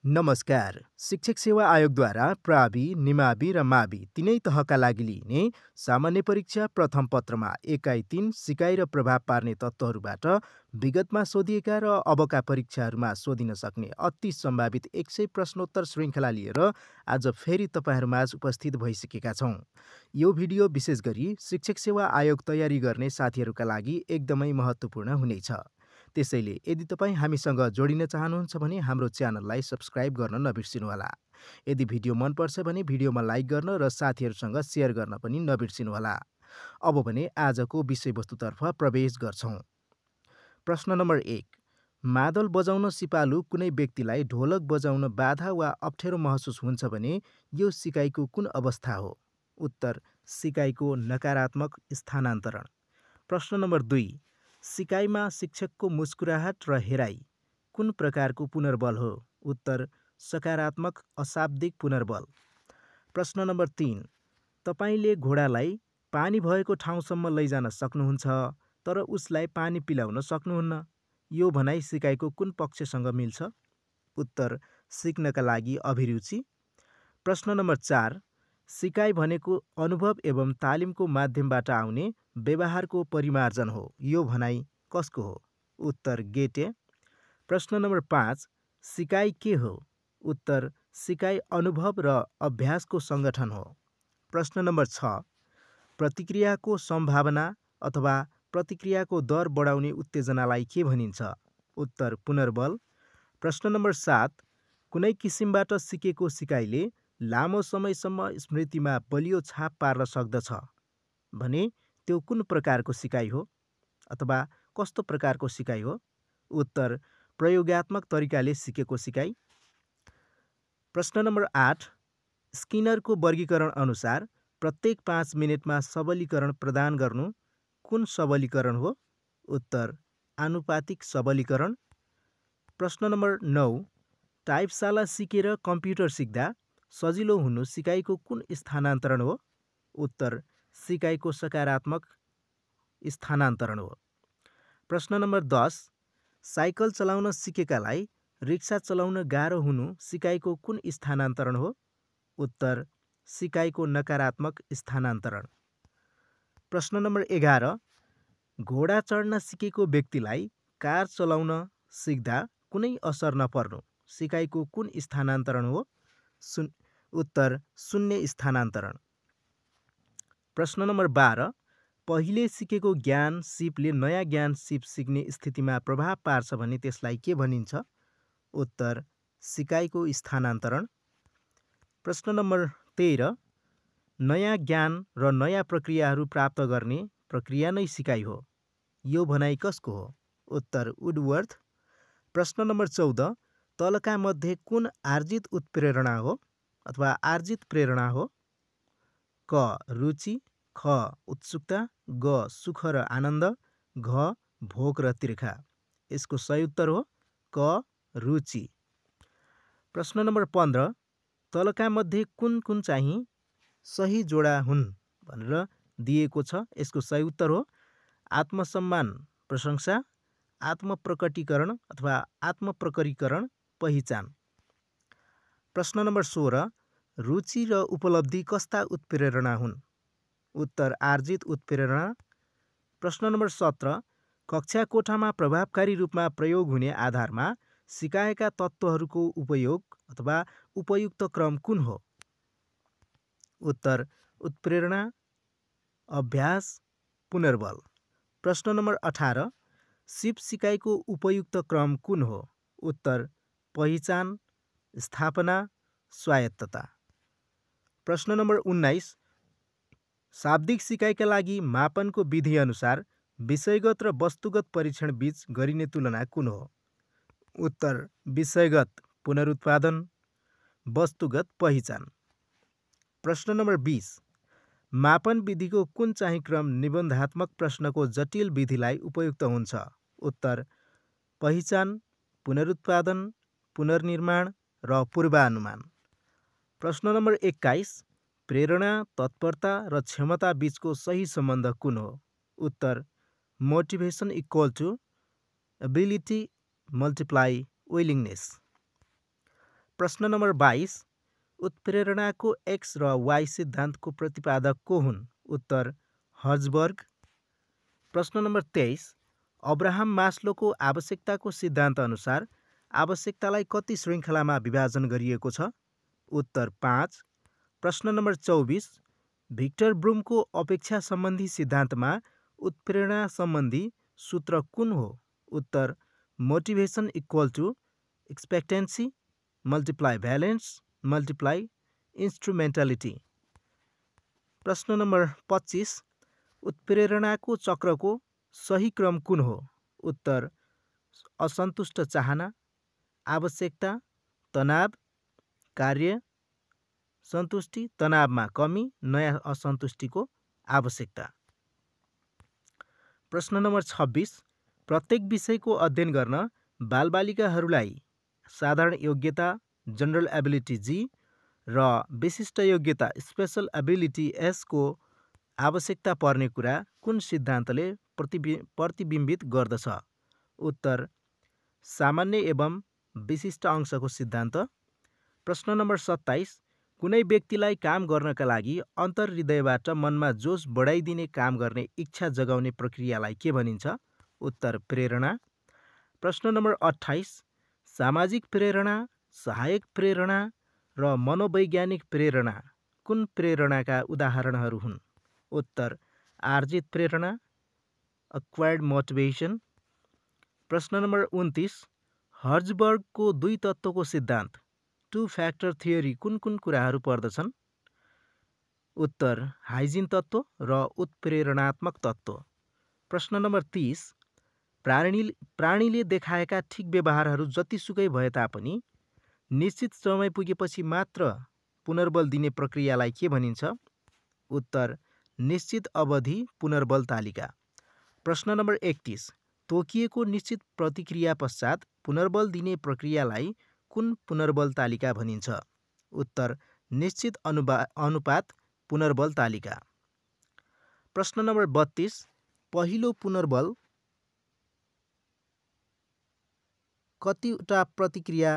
नमस्कार। शिक्षक सेवा आयोगद्वारा प्रावि, निमावि र मावि तीनै तहका लागि लिइने सामान्य परीक्षा प्रथम पत्रमा एकाइ 3 सिकाइ र प्रभाव पार्ने तत्त्वहरूबाट विगतमा सोधिएका र अबका परीक्षाहरूमा सोधिन सक्ने अति सम्भावित 100 प्रश्नोत्तर श्रृङ्खला लिएर आज फेरि तपाईँहरूमाझ उपस्थित भइसकेका छौँ। यो भिडियो विशेष गरी शिक्षक सेवा आयोग तयारी गर्ने साथीहरूका लागि एकदमै महत्त्वपूर्ण हुनेछ। त्यसैले यदि तपाईँ हामीसँग जोडिन चाहनुहुन्छ भने हाम्रो च्यानललाई सब्स्क्राइब गर्न नबिर्सिनुहोला। यदि भिडियो मनपर्छ भने भिडियोमा लाइक गर्न र साथीहरूसँग सेयर गर्न पनि नबिर्सिनुहोला। अब भने आजको विषयवस्तुतर्फ प्रवेश गर्छौँ। प्रश्न नम्बर 1। मादल बजाउन सिपालु कुनै व्यक्तिलाई ढोलक बजाउन बाधा वा अप्ठ्यारो महसुस हुन्छ भने यो सिकाइको कुन अवस्था हो? उत्तर: सिकाइको नकारात्मक स्थानान्तरण। प्रश्न नम्बर 2। सिकाइमा शिक्षकको मुस्कुराहट र हेराइ कुन प्रकारको पुनर्बल हो? उत्तर: सकारात्मक अशाब्दिक पुनर्बल। प्रश्न नम्बर 3। तपाईँले घोडालाई पानी भएको ठाउँसम्म लैजान सक्नुहुन्छ, तर उसलाई पानी पिलाउन सक्नुहुन्न। यो भनाइ सिकाइको कुन पक्षसँग मिल्छ? उत्तर: सिक्नका लागि अभिरुचि। प्रश्न नम्बर 4। सिकाइ भनेको अनुभव एवं तालिमको माध्यमबाट आउने व्यवहारको परिमार्जन हो। यो भनाइ कसको हो? उत्तर: गेटे। प्रश्न नम्बर 5। सिकाइ के हो? उत्तर: सिकाइ अनुभव र अभ्यासको सङ्गठन हो। प्रश्न नम्बर 6। प्रतिक्रियाको सम्भावना अथवा प्रतिक्रियाको दर बढाउने उत्तेजनालाई के भनिन्छ? उत्तर: पुनर्बल। प्रश्न नम्बर 7। कुनै किसिमबाट सिकेको सिकाइले लामो समयसम्म स्मृतिमा बलियो छाप पार्न सक्दछ भने त्यो कुन प्रकारको सिकाइ हो अथवा कस्तो प्रकारको सिकाइ हो? उत्तर: प्रयोगात्मक तरिकाले सिकेको सिकाइ। प्रश्न नम्बर 8। स्किनरको वर्गीकरण अनुसार प्रत्येक 5 मिनेटमा सबलीकरण प्रदान गर्नु कुन सबलीकरण हो? उत्तर: आनुपातिक सबलीकरण। प्रश्न नम्बर 9। टाइपशाला सिकेर कम्प्युटर सिक्दा सजिलो हुनु सिकाइको कुन स्थानान्तरण हो? उत्तर: सिकाइको सकारात्मक स्थानान्तरण हो। प्रश्न नम्बर 10। साइकल चलाउन सिकेकालाई रिक्सा चलाउन गाह्रो हुनु सिकाइको कुन स्थानान्तरण हो? उत्तर: सिकाइको नकारात्मक स्थानान्तरण। प्रश्न नम्बर 11। घोडा चढ्न सिकेको व्यक्तिलाई कार चलाउन सिक्दा कुनै असर नपर्नु सिकाइको कुन स्थानान्तरण हो? उत्तर: शून्य स्थानान्तरण। प्रश्न नम्बर 12। पहिले सिकेको ज्ञान सिपले नयाँ ज्ञान सिप सिक्ने स्थितिमा प्रभाव पार्छ भने त्यसलाई के भनिन्छ? उत्तर: सिकाइको स्थानान्तरण। प्रश्न नम्बर 13। नयाँ ज्ञान र नयाँ प्रक्रियाहरू प्राप्त गर्ने प्रक्रिया नै सिकाइ हो। यो भनाइ कसको हो? उत्तर: वुडवर्थ। प्रश्न नम्बर 14। तलका मध्ये कुन आर्जित उत्प्रेरणा हो अथवा आर्जित प्रेरणा हो? क. रुचि, ख. उत्सुकता, ग. सुख र आनन्द, घ. भोक र तिर्खा। यसको सही उत्तर हो क. रुचि। प्रश्न नम्बर 15। तलका मध्ये कुन कुन चाहिँ सही जोडा हुन् भनेर दिएको छ। यसको सही उत्तर हो आत्मसम्मान, प्रशंसा, आत्मप्रकटीकरण अथवा आत्मप्रकटीकरण, पहिचान। प्रश्न नम्बर 16। रुचि र उपलब्धि कस्ता उत्प्रेरणा हुन्? उत्तर: आर्जित उत्प्रेरणा। प्रश्न नम्बर 17। कक्षा कोठामा प्रभावकारी रूपमा प्रयोग हुने आधारमा सिकाएका तत्त्वहरूको उपयोग अथवा उपयुक्त क्रम कुन हो? उत्तर: उत्प्रेरणा, अभ्यास, पुनर्बल। प्रश्न नम्बर 18। सिप सिकाइको उपयुक्त क्रम कुन हो? उत्तर: पहिचान, स्थापना, स्वायत्तता। प्रश्न नम्बर 19। शाब्दिक सिकाइका लागि मापनको विधि अनुसार विषयगत र वस्तुगत परीक्षण बीच गरिने तुलना कुन हो? उत्तर: विषयगत पुनरुत्पादन, वस्तुगत पहिचान। प्रश्न नम्बर 20। मापन विधिको कुन चाहिँ क्रम निबन्धात्मक प्रश्नको जटिल विधिलाई उपयुक्त हुन्छ? उत्तर: पहिचान, पुनरुत्पादन, पुनर्निर्माण र पूर्वानुमान। प्रश्न नम्बर 21। प्रेरणा, तत्परता र क्षमता बीचको सही सम्बन्ध कुन हो? उत्तर: motivation equal to ability multiply willingness. प्रश्न नम्बर 22 उत्प्रेरणाको एक्स र वाई सिद्धान्तको प्रतिपादक को हुन्? उत्तर हर्जबर्ग। प्रश्न नम्बर 23 अब्राहम मास्लोको आवश्यकताको सिद्धान्त अनुसार आवश्यकतालाई कति श्रृङ्खलामा विभाजन गरिएको छ? उत्तर 5। प्रश्न नम्बर 24 भिक्टर ब्रुमको अपेक्षा सम्बन्धी सिद्धान्तमा उत्प्रेरणा सम्बन्धी सूत्र कुन हो? उत्तर motivation equal to expectancy multiply valence multiply instrumentality. प्रश्न नम्बर 25 उत्प्रेरणाको चक्रको सही क्रम कुन हो? उत्तर असन्तुष्ट चाहना, आवश्यकता, तनाव, कार्य, सन्तुष्टि, तनावमा कमी, नयाँ असन्तुष्टिको आवश्यकता। प्रश्न नम्बर 26 प्रत्येक विषयको अध्ययन गर्न बालबालिकाहरूलाई साधारण योग्यता जनरल एबिलिटी जी र विशिष्ट योग्यता स्पेसल एबिलिटी एस को आवश्यकता पर्ने कुरा कुन सिद्धान्तले प्रतिबिम्बित गर्दछ? उत्तर सामान्य एवं विशिष्ट अंशको सिद्धान्त। प्रश्न नम्बर 27 कुनै व्यक्तिलाई काम गर्नका लागि अन्तर्हृदयबाट मनमा जोस बढाइदिने काम गर्ने इच्छा जगाउने प्रक्रियालाई के भनिन्छ? उत्तर प्रेरणा। प्रश्न नम्बर 28 सामाजिक प्रेरणा, सहायक प्रेरणा र मनोवैज्ञानिक प्रेरणा कुन प्रेरणाका उदाहरणहरू हुन्? उत्तर आर्जित प्रेरणा एक्वायर्ड मोटिभेसन। प्रश्न नम्बर 29 हर्जबर्गको दुई तत्त्वको सिद्धान्त टु फ्याक्टर थियोरी कुन कुन कुराहरू पर्दछन्? उत्तर हाइजिन तत्त्व र उत्प्रेरणात्मक तत्त्व। प्रश्न नम्बर 30 प्राणीले देखाएका ठिक व्यवहारहरू जतिसुकै भए तापनि निश्चित समय पुगेपछि मात्र पुनर्बल दिने प्रक्रियालाई के भनिन्छ? उत्तर निश्चित अवधि पुनर्बल तालिका। प्रश्न नम्बर 31 तोकिएको निश्चित प्रतिक्रिया पश्चात पुनर्बल दिने प्रक्रियालाई कुन पुनर्बल तालिका भनिन्छ? उत्तर निश्चित अनुपात पुनर्बल तालिका। प्रश्न नम्बर 32 पहिलो पुनर्बल कतिवटा प्रतिक्रिया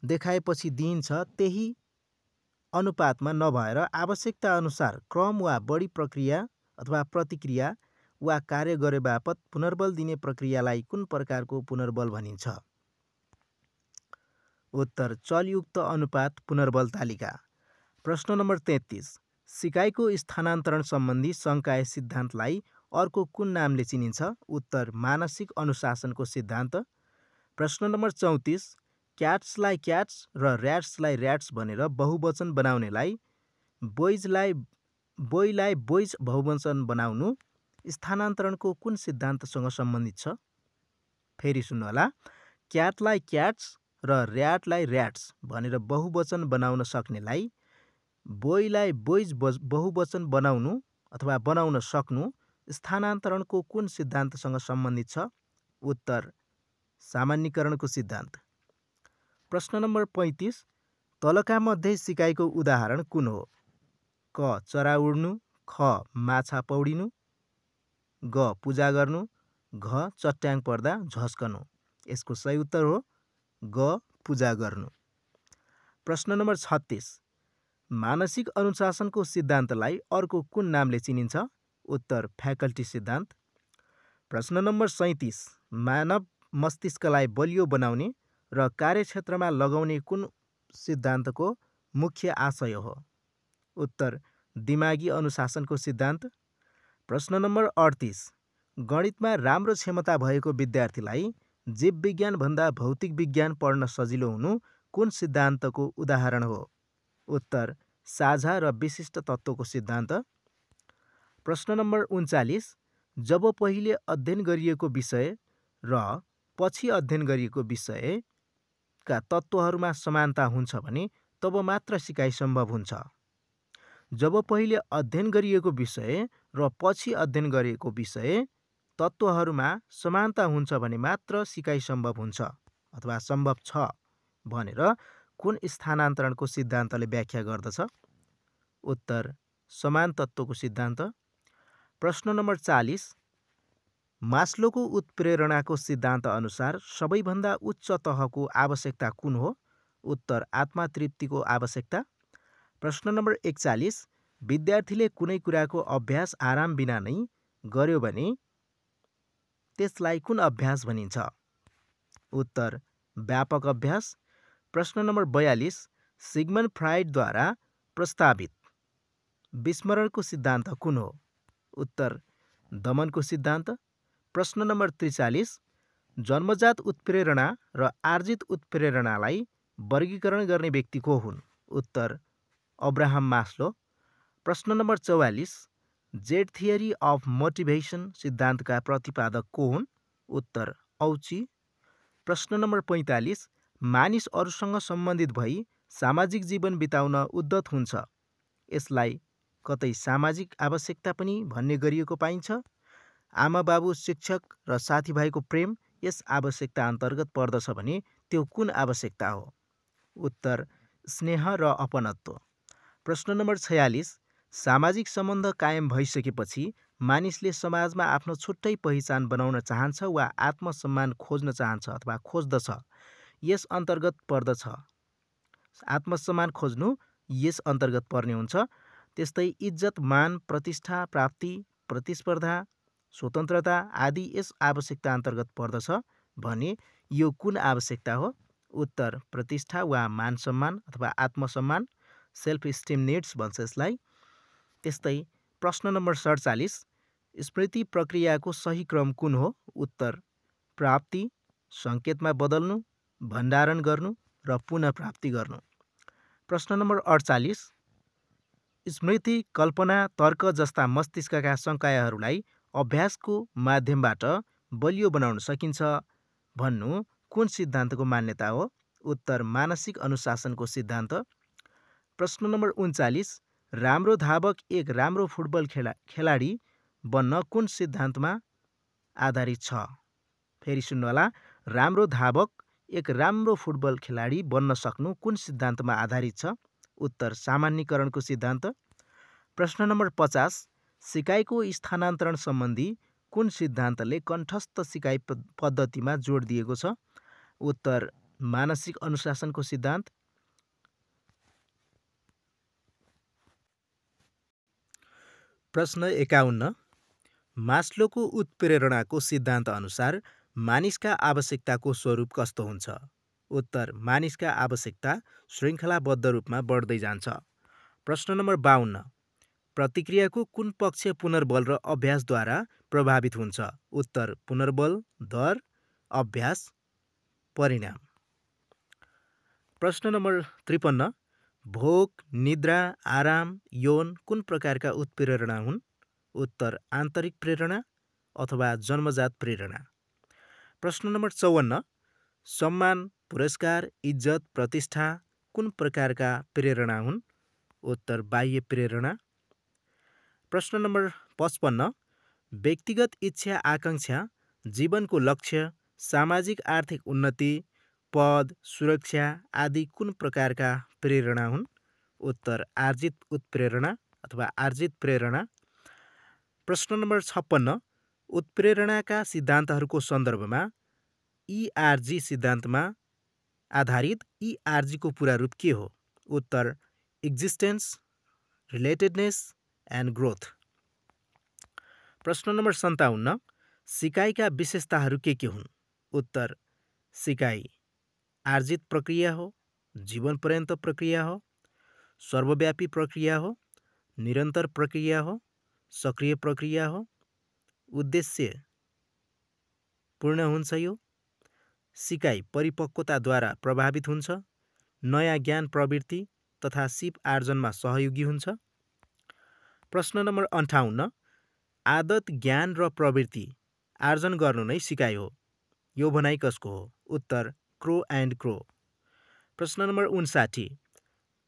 देखाएपछि दिइन्छ त्यही अनुपातमा नभएर आवश्यकता अनुसार क्रम वा बढी प्रक्रिया अथवा प्रतिक्रिया वा कार्य गरे बापत पुनर्बल दिने प्रक्रियालाई कुन प्रकारको पुनर्बल भनिन्छ? उत्तर चलयुक्त अनुपात पुनर्बल तालिका। प्रश्न नम्बर 33 सिकाइको स्थानान्तरण सम्बन्धी सङ्काय सिद्धान्तलाई अर्को कुन नामले चिनिन्छ? उत्तर मानसिक अनुशासनको सिद्धान्त। प्रश्न नम्बर 34 क्याट्सलाई क्याट्स र ऱ्याट्सलाई ऱ्याट्स भनेर बहुवचन बनाउनेलाई बोइजलाई बोइज बहुवचन बनाउनु स्थानान्तरणको कुन सिद्धान्तसँग सम्बन्धित छ? फेरि सुन्नुहोला क्याटलाई क्याट्स र ऱ्याटलाई ऱ्याट्स भनेर बहुवचन बनाउन सक्नेलाई बोइलाई बोइज बहुवचन बनाउनु अथवा बनाउन सक्नु स्थानान्तरणको कुन सिद्धान्तसँग सम्बन्धित छ? उत्तर सामान्यीकरणको सिद्धान्त। प्रश्न नम्बर 35 तलका मध्ये सिकाइको उदाहरण कुन हो? क चरा उड्नु, ख माछा पौडिनु, ग पूजा गर्नु, घ चट्याङ पर्दा झस्कनु। यसको सही उत्तर हो ग पूजा गर्नु। प्रश्न नम्बर 36 मानसिक अनुशासनको सिद्धान्तलाई अर्को कुन नामले चिनिन्छ? उत्तर फ्याकल्टी सिद्धान्त। प्रश्न नम्बर 37 मानव मस्तिष्कलाई बलियो बनाउने र कार्यक्षेत्रमा लगाउने कुन सिद्धान्तको मुख्य आशय हो? उत्तर दिमागी अनुशासनको सिद्धान्त। प्रश्न नम्बर 38 गणितमा राम्रो क्षमता भएको विद्यार्थीलाई जीवविज्ञानभन्दा भौतिक विज्ञान पढ्न सजिलो हुनु कुन सिद्धान्तको उदाहरण हो? उत्तर साझा र विशिष्ट तत्त्वको सिद्धान्त। प्रश्न नम्बर 39 जब पहिले अध्ययन गरिएको विषय र पछि अध्ययन गरिएको विषयका तत्त्वहरूमा समानता हुन्छ भने तब मात्र सिकाइ सम्भव हुन्छ। जब पहिले अध्ययन गरिएको विषय र पछि अध्ययन गरिएको विषय तत्त्वहरूमा समानता हुन्छ भने मात्र सिकाइ सम्भव हुन्छ अथवा सम्भव छ भनेर कुन स्थानान्तरणको सिद्धान्तले व्याख्या गर्दछ? उत्तर समान तत्त्वको सिद्धान्त। प्रश्न नम्बर 40 मास्लोको उत्प्रेरणाको सिद्धान्त अनुसार सबैभन्दा उच्च तहको आवश्यकता कुन हो? उत्तर आत्मतृप्तिको आवश्यकता। प्रश्न नम्बर 41, विद्यार्थीले कुनै कुराको अभ्यास आराम बिना नै गर्यो भने त्यसलाई कुन अभ्यास भनिन्छ? उत्तर व्यापक अभ्यास। प्रश्न नम्बर 42, सिगमन्ड फ्राइडद्वारा प्रस्तावित विस्मरणको सिद्धान्त कुन हो? उत्तर दमनको सिद्धान्त। प्रश्न नम्बर 43, जन्मजात उत्प्रेरणा र आर्जित उत्प्रेरणालाई वर्गीकरण गर्ने व्यक्ति को हुन्? उत्तर अब्राहम मास्लो। प्रश्न number 44, Z theory of motivation सिद्धान्तका प्रतिपादक को हुन्? उत्तर औची। प्रश्न नम्बर 45, मानिस अरूसँग सम्बन्धित भई सामाजिक जीवन बिताउन उद्यत हुन्छ, यसलाई कतै सामाजिक आवश्यकता पनि भन्ने गरिएको पाइन्छ। आमा बाबु, शिक्षक र साथीभाइको प्रेम यस आवश्यकता अन्तर्गत पर्दछ भने त्यो कुन आवश्यकता हो? उत्तर स्नेह र अपनत्व। प्रश्न नम्बर 46, सामाजिक सम्बन्ध कायम भइसकेपछि मानिसले समाजमा आफ्नो छुट्टै पहिचान बनाउन चाहन्छ वा आत्मसम्मान खोज्न चाहन्छ अथवा खोज्दछ, यस अन्तर्गत पर्दछ। आत्मसम्मान खोज्नु यस अन्तर्गत पर्ने हुन्छ। त्यस्तै इज्जत, मान, प्रतिष्ठा, प्राप्ति, प्रतिस्पर्धा, स्वतन्त्रता आदि यस आवश्यकता अन्तर्गत पर्दछ भने यो कुन आवश्यकता हो? उत्तर प्रतिष्ठा वा मान सम्मान अथवा आत्मसम्मान, सेल्फ स्टिम निड्स भन्छ यसलाई। त्यस्तै प्रश्न नम्बर 47, स्मृति प्रक्रियाको सही क्रम कुन हो? उत्तर प्राप्ति, सङ्केतमा बदल्नु, भण्डारण गर्नु र पुनः प्राप्ति गर्नु। प्रश्न नम्बर 48, स्मृति, कल्पना, तर्क जस्ता मस्तिष्कका सङ्कायहरूलाई अभ्यासको माध्यमबाट बलियो बनाउन सकिन्छ भन्नु कुन सिद्धान्तको मान्यता हो? उत्तर मानसिक अनुशासनको सिद्धान्त। प्रश्न नम्बर 39, राम्रो धावक एक राम्रो फुटबल खेलाडी बन्न कुन सिद्धान्तमा आधारित छ? फेरि सुन्नुहोला, राम्रो धावक एक राम्रो फुटबल खेलाडी बन्न सक्नु कुन सिद्धान्तमा आधारित छ? उत्तर सामान्यीकरणको सिद्धान्त। प्रश्न नम्बर 50, सिकाइको स्थानान्तरण सम्बन्धी कुन सिद्धान्तले कण्ठस्थ सिकाइ पद्धतिमा जोड दिएको छ? उत्तर मानसिक अनुशासनको सिद्धान्त। प्रश्न 51, मास्लोको उत्प्रेरणाको सिद्धान्त अनुसार मानिसका आवश्यकताको स्वरूप कस्तो हुन्छ? उत्तर मानिसका आवश्यकता श्रृङ्खलाबद्ध रूपमा बढ्दै जान्छ। प्रश्न नम्बर 52, प्रतिक्रियाको कुन पक्ष पुनर्बल र अभ्यासद्वारा प्रभावित हुन्छ? उत्तर पुनर्बल, दर, अभ्यास, परिणाम। प्रश्न नम्बर 53, भोक, निद्रा, आराम, यौन कुन प्रकारका उत्प्रेरणा हुन्? उत्तर आन्तरिक प्रेरणा अथवा जन्मजात प्रेरणा। प्रश्न नम्बर 54, सम्मान, पुरस्कार, इज्जत, प्रतिष्ठा कुन प्रकारका प्रेरणा हुन्? उत्तर बाह्य प्रेरणा। प्रश्न नम्बर 55, व्यक्तिगत इच्छा, आकाङ्क्षा, जीवनको लक्ष्य, सामाजिक आर्थिक उन्नति, पद, सुरक्षा आदि कुन प्रकारका प्रेरणा हुन्? उत्तर आर्जित उत्प्रेरणा अथवा आर्जित प्रेरणा। प्रश्न नम्बर 56, उत्प्रेरणाका सिद्धान्तहरूको सन्दर्भमा ERG सिद्धान्तमा आधारित ERGको पूरा रूप के हो? उत्तर एक्जिस्टेन्स, रिलेटेडनेस एन्ड ग्रोथ। प्रश्न नम्बर 57, सिकाइका विशेषताहरू के हुन्? उत्तर सिकाइ आर्जित प्रक्रिया हो, जीवन पर्यन्त प्रक्रिया हो, सर्वव्यापी प्रक्रिया हो, निरन्तर प्रक्रिया हो, सक्रिय प्रक्रिया हो, उद्देश्य पूर्ण हुन्छ यो, सिकाइ परिपक्वताद्वारा प्रभावित हुन्छ, नयाँ ज्ञान प्रवृत्ति तथा सिप आर्जनमा सहयोगी हुन्छ। प्रश्न नम्बर 58, आदत, ज्ञान र प्रवृत्ति आर्जन गर्नु नै सिकाइ हो, यो भनाइ कसको हो? उत्तर क्रो एन्ड क्रो। प्रश्न नम्बर 59,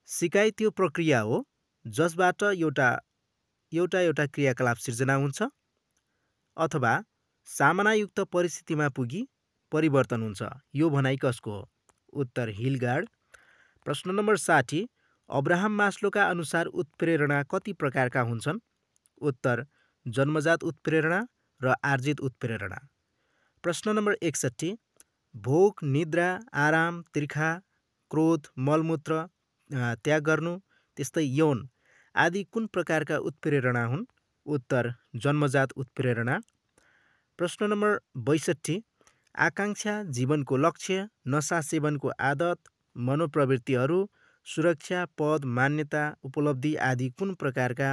सिकाइ त्यो प्रक्रिया हो जसबाट एउटा क्रियाकलाप सिर्जना हुन्छ अथवा सामनायुक्त परिस्थितिमा पुगी परिवर्तन हुन्छ, यो भनाइ कसको हो? उत्तर हिलगार्ड। प्रश्न नम्बर 60, अब्राहम मास्लोका अनुसार उत्प्रेरणा कति प्रकारका हुन्छन्? उत्तर जन्मजात उत्प्रेरणा र आर्जित उत्प्रेरणा। प्रश्न नम्बर 61, भोक, निद्रा, आराम, तिर्खा क्रोध, मलमूत्र त्याग गर्नु, त्यस्तै यौन आदि कुन प्रकारका उत्प्रेरणा हुन्? उत्तर जन्मजात उत्प्रेरणा। प्रश्न नम्बर 62, आकाङ्क्षा, जीवनको लक्ष्य, नशा सेवनको आदत, मनोप्रवृत्तिहरू, सुरक्षा, पद, मान्यता, उपलब्धि आदि कुन प्रकारका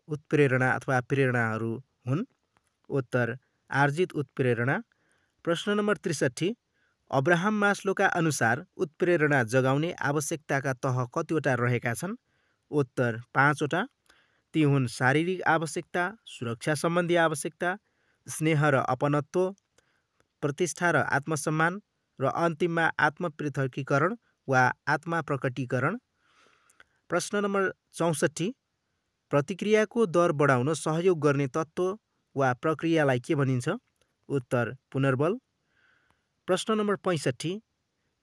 उत्प्रेरणा अथवा प्रेरणाहरू हुन्? उत्तर आर्जित उत्प्रेरणा। प्रश्न नम्बर 63, अब्राहम मास्लोका अनुसार उत्प्रेरणा जगाउने आवश्यकताका तह कतिवटा रहेका छन्? उत्तर 5 वटा। ती हुन् शारीरिक आवश्यकता, सुरक्षा सम्बन्धी आवश्यकता, स्नेह र अपनत्व, प्रतिष्ठा र आत्मसम्मान, र अन्तिममा आत्मपृथकीकरण वा आत्मा प्रकटीकरण। प्रश्न नम्बर 64, प्रतिक्रियाको दर बढाउन सहयोग गर्ने तत्त्व वा प्रक्रियालाई के भनिन्छ? उत्तर पुनर्बल। प्रश्न number 65,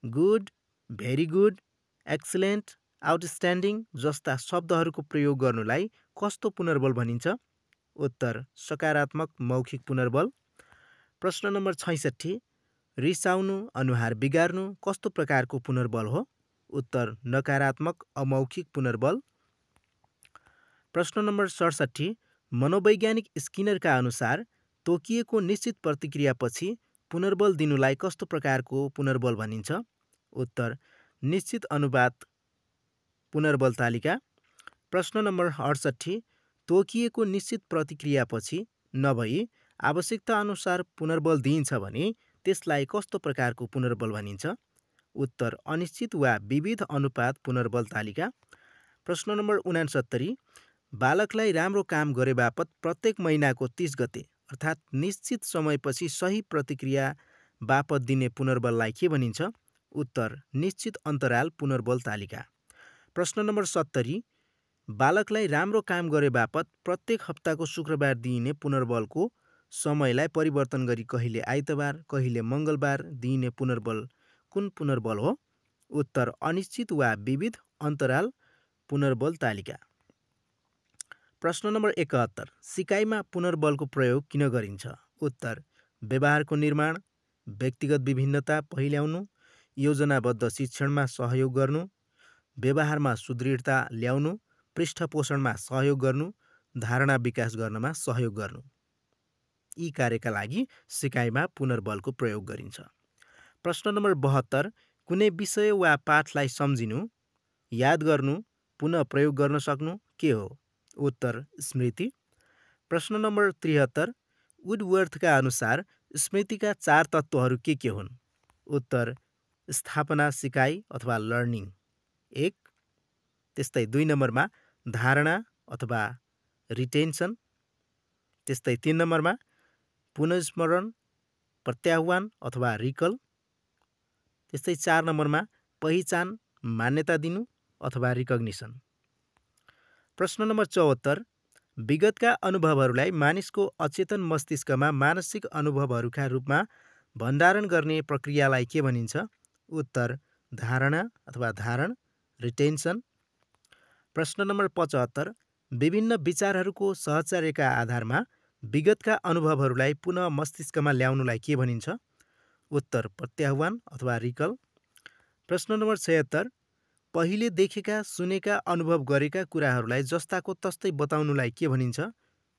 good, very good, excellent, outstanding जस्ता शब्दहरूको प्रयोग गर्नुलाई कस्तो पुनर्बल भनिन्छ? उत्तर सकारात्मक मौखिक पुनर्बल। प्रश्न नम्बर 66, रिसाउनु, अनुहार बिगार्नु कस्तो प्रकारको पुनर्बल हो? उत्तर नकारात्मक अमौखिक पुनर्बल। प्रश्न नम्बर 67, मनोवैज्ञानिक स्किनरका अनुसार तोकिएको निश्चित प्रतिक्रियापछि पुनर्बल दिनुलाई कस्तो प्रकारको पुनर्बल भनिन्छ? उत्तर निश्चित अनुपात पुनर्बल तालिका। प्रश्न नम्बर 68, तोकिएको निश्चित प्रतिक्रियापछि नभई आवश्यकता अनुसार पुनर्बल दिइन्छ भने त्यसलाई कस्तो प्रकारको पुनर्बल भनिन्छ? उत्तर अनिश्चित वा विविध अनुपात पुनर्बल तालिका। प्रश्न नम्बर 69, बालकलाई राम्रो काम गरे बापत प्रत्येक महिनाको 30 गते अर्थात् निश्चित समयपछि सही प्रतिक्रिया बापत दिने पुनर्बललाई के भनिन्छ? उत्तर निश्चित अन्तराल पुनर्बल तालिका। प्रश्न नम्बर 70, बालकलाई राम्रो काम गरे बापत प्रत्येक हप्ताको शुक्रबार दिइने पुनर्बलको समयलाई परिवर्तन गरी कहिले आइतबार, कहिले मङ्गलबार दिइने पुनर्बल कुन पुनर्बल हो? उत्तर अनिश्चित वा विविध अन्तराल पुनर्बल तालिका। प्रश्न नम्बर 71, सिकाइमा पुनर्बलको प्रयोग किन गरिन्छ? उत्तर व्यवहारको निर्माण, व्यक्तिगत विभिन्नता पहिल्याउनु, योजनाबद्ध शिक्षणमा सहयोग गर्नु, व्यवहारमा सुदृढता ल्याउनु, पृष्ठपोषणमा सहयोग गर्नु, धारणा विकास गर्नमा सहयोग गर्नु। यी कार्यका लागि सिकाइमा पुनर्बलको प्रयोग गरिन्छ। प्रश्न नम्बर 72, कुनै विषय वा पाठलाई सम्झिनु, याद गर्नु, पुनः प्रयोग गर्न सक्नु के हो? उत्तर स्मृति। प्रश्न नम्बर 73, वुडवर्थका अनुसार स्मृतिका 4 तत्त्वहरू के हुन्? उत्तर स्थापना, सिकाइ अथवा लर्निङ 1। त्यस्तै 2 नम्बरमा धारणा अथवा रिटेन्सन, त्यस्तै 3 नम्बरमा पुनस्मरण, प्रत्याह्वान अथवा रिकल, त्यस्तै 4 नम्बरमा पहिचान, मान्यता दिनु अथवा रिकग्निसन। प्रश्न नम्बर 74, विगतका अनुभवहरूलाई मानिसको अचेतन मस्तिष्कमा मानसिक अनुभवहरूका रूपमा भण्डारण गर्ने प्रक्रियालाई के भनिन्छ? उत्तर धारणा अथवा धारण, रिटेन्सन। प्रश्न नम्बर 75, विभिन्न विचारहरूको सहचर्यका आधारमा विगतका अनुभवहरूलाई पुनः मस्तिष्कमा ल्याउनुलाई के भनिन्छ? उत्तर प्रत्याह्वान अथवा रिकल। प्रश्न नम्बर 76, पहिले देखेका, सुनेका, अनुभव गरेका कुराहरूलाई जस्ताको तस्तै बताउनुलाई के भनिन्छ?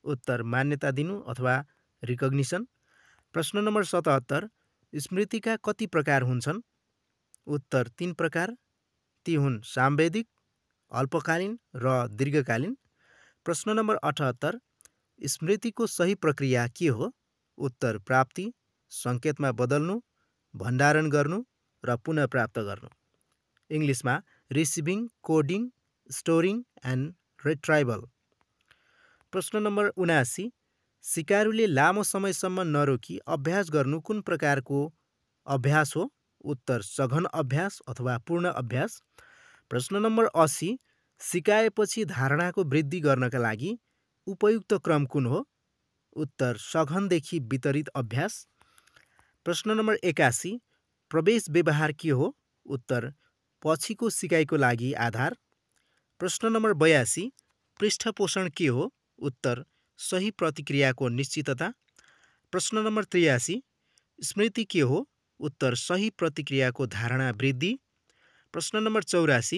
उत्तर मान्यता दिनु अथवा रिकग्निसन। प्रश्न नम्बर 77, स्मृतिका कति प्रकार हुन्छन्? उत्तर 3 प्रकार। ती हुन् सांवेदिक, अल्पकालीन र दीर्घकालीन। प्रश्न नम्बर 78, स्मृतिको सही प्रक्रिया के हो? उत्तर प्राप्ति, सङ्केतमा बदल्नु, भण्डारण गर्नु र पुनः प्राप्त गर्नु। इङ्ग्लिसमा रिसिभिङ, कोडिङ, स्टोरिङ एन्ड रिट्राइभल। प्रश्न नम्बर 79, सिकारुले लामो समयसम्म नरोकी अभ्यास गर्नु कुन प्रकारको अभ्यास हो? उत्तर सघन अभ्यास अथवा पूर्ण अभ्यास। प्रश्न नम्बर 80, सिकाएपछि धारणाको वृद्धि गर्नका लागि उपयुक्त क्रम कुन हो? उत्तर सघनदेखि वितरित अभ्यास। प्रश्न नम्बर 81, प्रवेश व्यवहार के हो? उत्तर पछिको सिकाइको लागि आधार। प्रश्न नम्बर 82, पृष्ठपोषण के हो? उत्तर सही प्रतिक्रियाको निश्चितता। प्रश्न नम्बर 83, स्मृति के हो? उत्तर सही प्रतिक्रियाको धारणा वृद्धि। प्रश्न नम्बर 84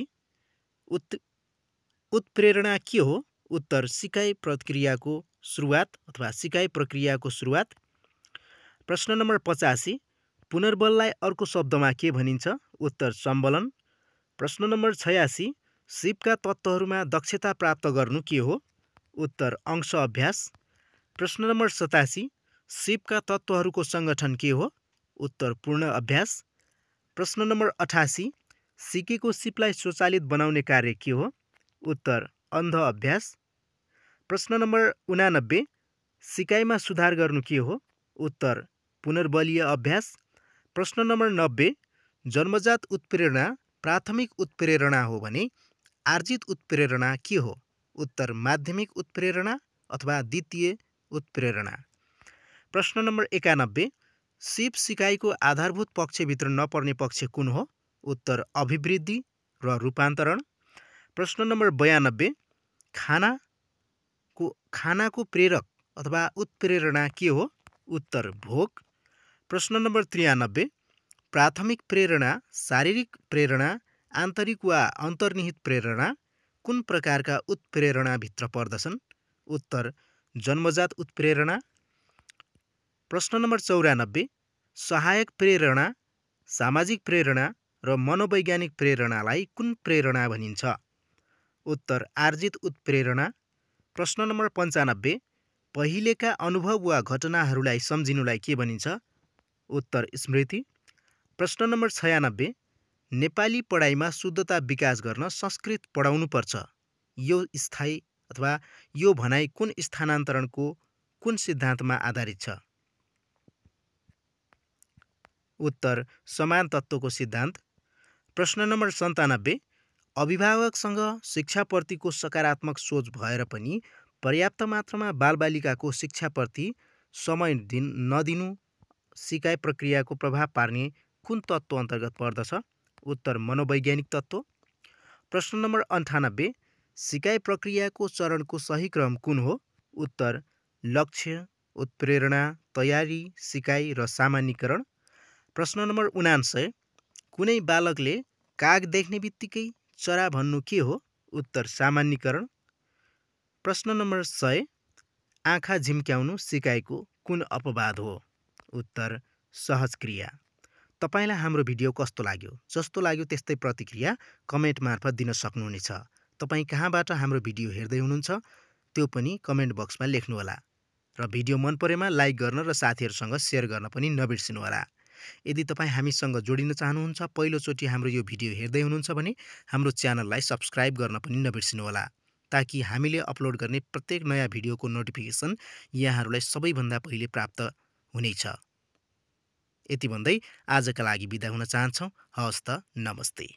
उत्प्रेरणा के हो? उत्तर सिकाइ प्रक्रियाको सुरुवात अथवा सिकाइ प्रक्रियाको सुरुवात। प्रश्न नम्बर 85 पुनर्बललाई अर्को शब्दमा के भनिन्छ? उत्तर सम्बलन। प्रश्न नम्बर 86 सिपका तत्त्वहरूमा दक्षता प्राप्त गर्नु के हो? उत्तर अंश अभ्यास। प्रश्न नम्बर 87 सिपका तत्त्वहरूको सङ्गठन के हो? उत्तर पूर्ण अभ्यास। प्रश्न नम्बर 88 सिकेको सिपलाई स्वचालित बनाउने कार्य के हो? उत्तर अन्ध अभ्यास। प्रश्न नम्बर 89 सिकाइमा सुधार गर्नु के हो? उत्तर पुनर्बलीय अभ्यास। प्रश्न नम्बर 90 जन्मजात उत्प्रेरणा प्राथमिक उत्प्रेरणा हो भने आर्जित उत्प्रेरणा के हो? उत्तर माध्यमिक उत्प्रेरणा अथवा द्वितीय उत्प्रेरणा। प्रश्न नम्बर 91 सिप सिकाइको आधारभूत पक्षभित्र नपर्ने पक्ष कुन हो? उत्तर अभिवृद्धि र रूपान्तरण। प्रश्न नम्बर 92 खानाको प्रेरक अथवा उत्प्रेरणा के हो? उत्तर भोक। प्रश्न नम्बर 93 प्राथमिक प्रेरणा शारीरिक प्रेरणा आन्तरिक वा अन्तर्निहित प्रेरणा कुन प्रकारका उत्प्रेरणाभित्र पर्दछन्? उत्तर जन्मजात उत्प्रेरणा। प्रश्न नम्बर 94 सहायक प्रेरणा सामाजिक प्रेरणा र मनोवैज्ञानिक प्रेरणालाई कुन प्रेरणा भनिन्छ? उत्तर आर्जित उत्प्रेरणा। प्रश्न नम्बर 95 पहिलेका अनुभव वा घटनाहरूलाई सम्झिनुलाई के भनिन्छ? उत्तर स्मृति। प्रश्न नम्बर 96 नेपाली पढाइमा शुद्धता विकास गर्न संस्कृत पढाउनुपर्छ यो स्थायी अथवा यो भनाइ कुन स्थानान्तरणको कुन सिद्धान्तमा आधारित छ? उत्तर समान तत्त्वको सिद्धान्त। प्रश्न नम्बर 97 अभिभावकसँग शिक्षाप्रतिको सकारात्मक सोच भएर पनि पर्याप्त मात्रामा बालबालिकाको शिक्षाप्रति समय नदिनु सिकाइ प्रक्रियाको प्रभाव पार्ने कुन तत्त्व अन्तर्गत पर्दछ? उत्तर मनोवैज्ञानिक तत्त्व। प्रश्न नम्बर 98 सिकाइ प्रक्रियाको चरणको सही क्रम कुन हो? उत्तर लक्ष्य उत्प्रेरणा तयारी सिकाइ र सामान्यीकरण। प्रश्न नम्बर 79 कुनै बालकले काग देख्ने बित्तिकै चरा भन्नु के हो? उत्तर सामान्यीकरण। प्रश्न नम्बर 100 आँखा झिम्क्याउनु सिकाइको कुन अपवाद हो? उत्तर सहज क्रिया। तपाईलाई हाम्रो भिडियो कस्तो लाग्यो? जस्तो लाग्यो त्यस्तै प्रतिक्रिया कमेन्ट मार्फत दिन सक्नुहुनेछ। तपाईँ कहाँबाट हाम्रो भिडियो हेर्दै हुनुहुन्छ त्यो पनि कमेन्ट बक्समा लेख्नुहोला र भिडियो मन परेमा लाइक गर्न र साथीहरूसँग सेयर गर्न पनि नबिर्सिनुहोला। यदि तपाईँ हामीसँग जोडिन चाहनुहुन्छ पहिलोचोटि हाम्रो यो भिडियो हेर्दै हुनुहुन्छ भने हाम्रो च्यानललाई सब्स्क्राइब गर्न पनि नबिर्सिनुहोला ताकि हामीले अपलोड गर्ने प्रत्येक नयाँ भिडियोको नोटिफिकेसन यहाँहरूलाई सबैभन्दा पहिले प्राप्त हुनेछ। यति भन्दै आजका लागि बिदा हुन चाहन्छौँ। हवस् त नमस्ते।